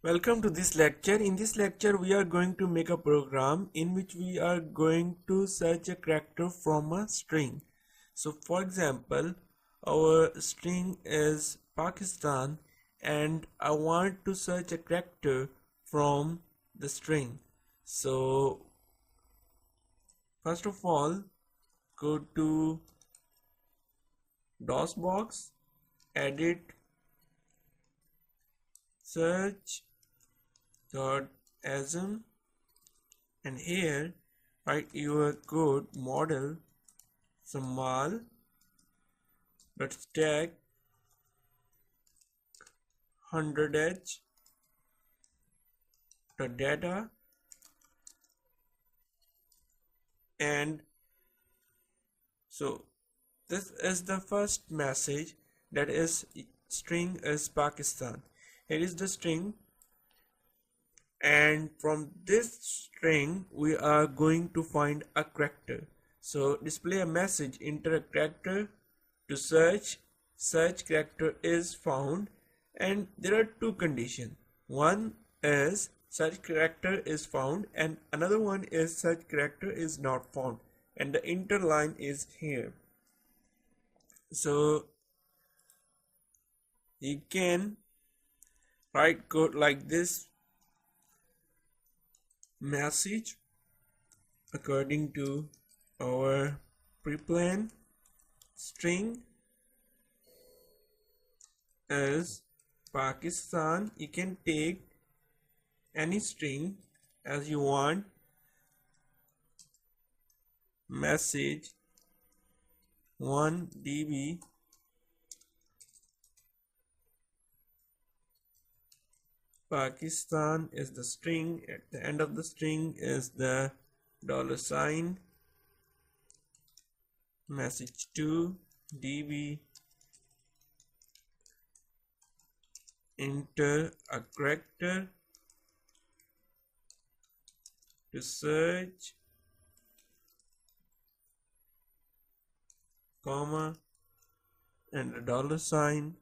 Welcome to this lecture. In this lecture, we are going to make a program in which we are going to search a character from a string. So for example, our string is Pakistan and I want to search a character from the string. So first of all, go to DOS box, edit, search .asm, and here write your code model small stack 100h data, and so this is the first message, that is string is Pakistan. Here is the string, and from this string we are going to find a character. So display a message, enter a character to search character is found, and there are two conditions. One is such character is found and another one is such character is not found, and the enter line is here. So you can write code like this: message according to our pre-plan string is Pakistan. You can take any string as you want. Message 1 dB Pakistan is the string. At the end of the string is the $. Message 2 dB, enter a character to search, comma, and a $.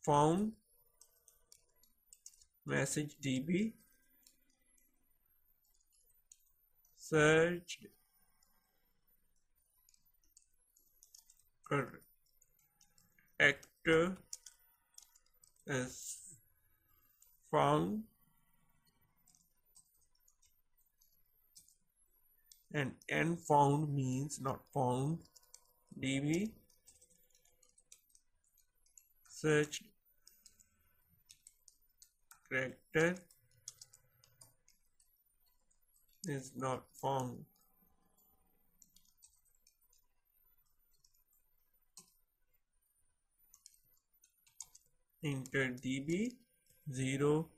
Found. Message db, searched character is found, and unfound means not found. db searched character is not found. Enter db 0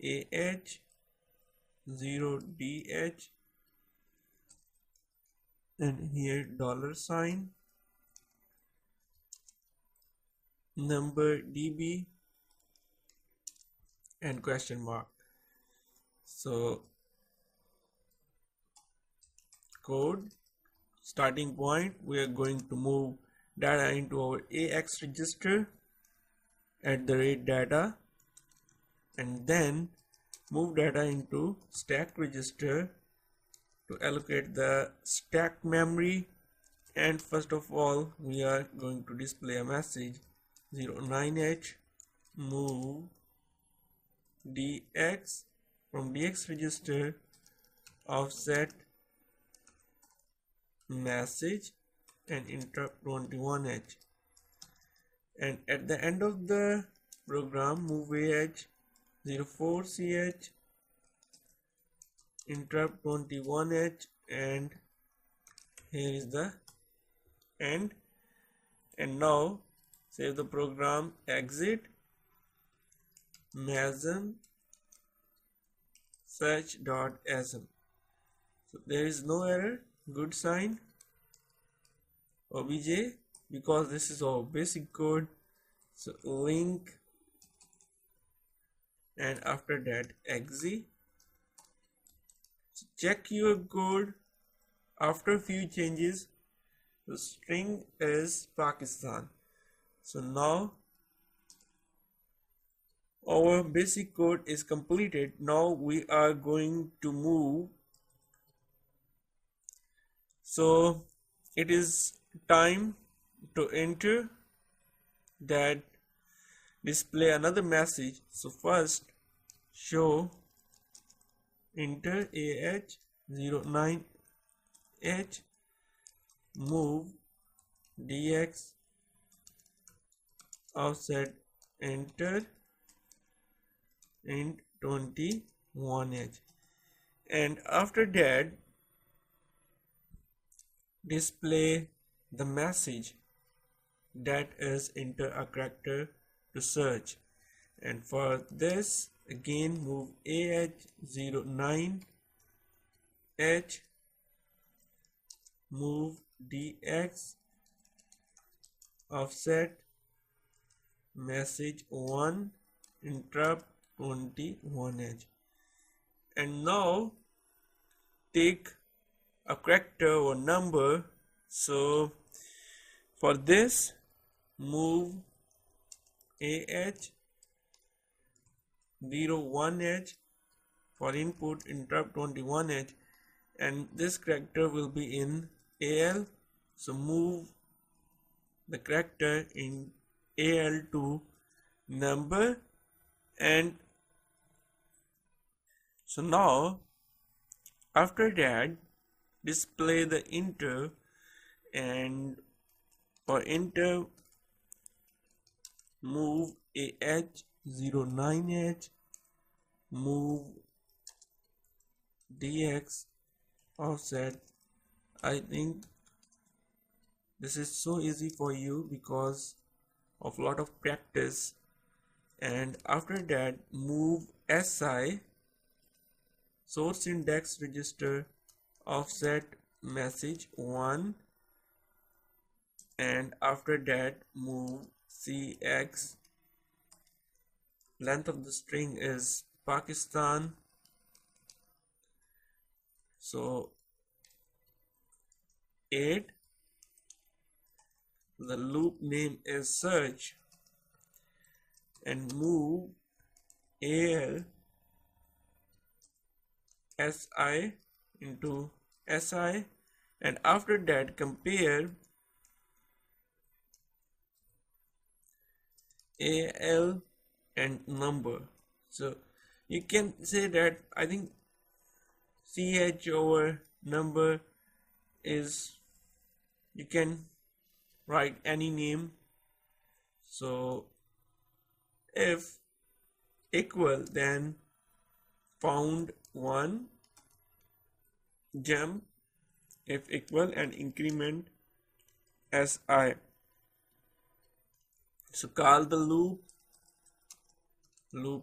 ah 0 dh, and here $, number db, and question mark. So code starting point, we are going to move data into our AX register @data, and then move data into stack register to allocate the stack memory. And first of all, we are going to display a message 09h move dx from dx register offset message and interrupt 21h, and at the end of the program move ah 04ch interrupt 21h, and here is the end. And now save the program, exit, MASM search.asm. So there is no error, good sign. obj, because this is our basic code. So link, and after that exit. So check your code. After a few changes, the string is Pakistan. So now our basic code is completed. Now we are going to move. So it is time to enter that display another message. So first show enter ah09h move dx offset enter int 21h, and after that display the message that is enter a character to search. And for this again move ah09h move dx offset message 1 interrupt 21h, and now take a character or number. So for this move ah01h for input interrupt 21h, and this character will be in AL. So move the character in AL to number, and so now after that display the enter, and for enter move ah09h move dx offset. I think this is so easy for you because of lot of practice. And after that move si source index register offset message 1, and after that move cx length of the string is Pakistan, so 8, the loop name is search, and move al si into si, and after that compare al and number. So you can say that I think ch over number is, you can write any name. So if equal then found 1 jump if equal and increment si. So call the loop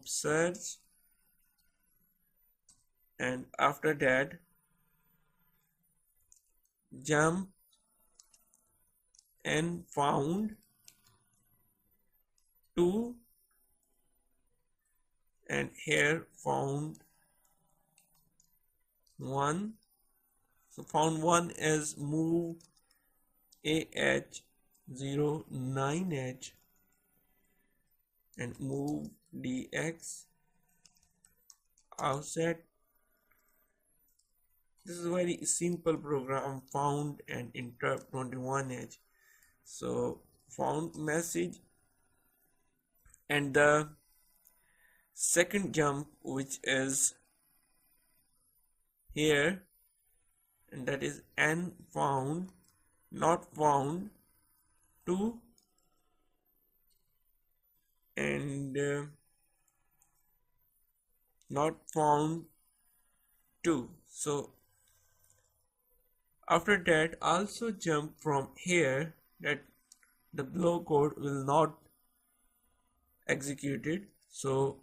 search, and after that jump and found 2, and here found 1. So found 1 is move ah09h and move dx offset. This is a very simple program, found and interrupt 21h. So found message, and the second jump which is here, and that is n found not found 2, and not found 2. So after that also jump from here, that the below code will not execute it. So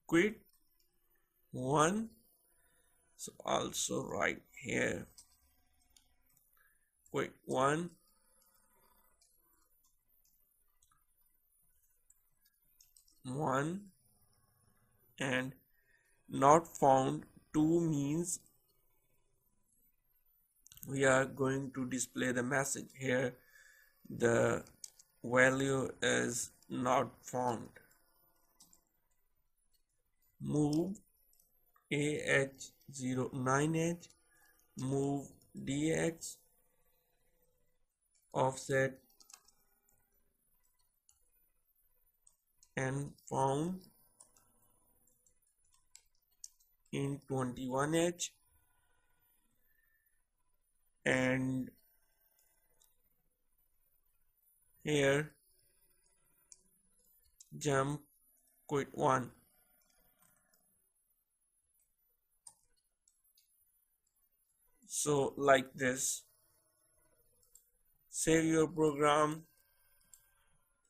quit 1. So also write here quit 1, and not found 2 means we are going to display the message here the value is not found. move AH09H, move DX, offset and found in 21H, and here jump quit 1. So like this, save your program,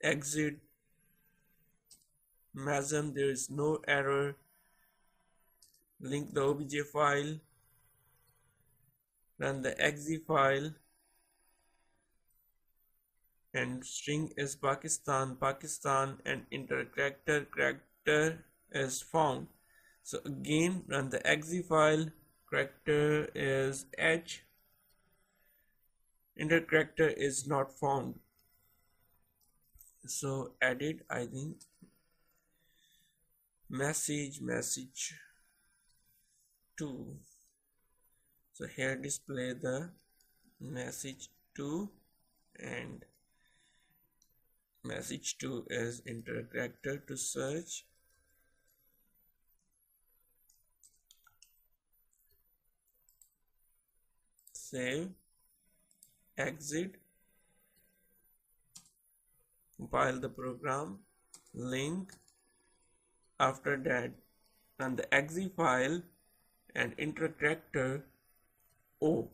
exit MASM, there is no error, link the obj file, run the exe file, and string is Pakistan, and enter character is found. So again run the exe file, character is H, enter character is not found. So edit, I think message 2. So here display the message 2, and message 2 is enter character to search, save, exit, compile the program, link, after that run the exe file and enter character O.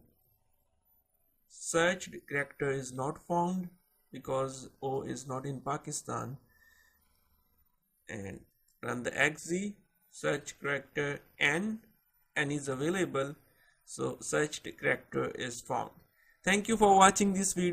Searched character is not found because O is not in Pakistan, and run the exe, search character N is available, so searched character is found. Thank you for watching this video.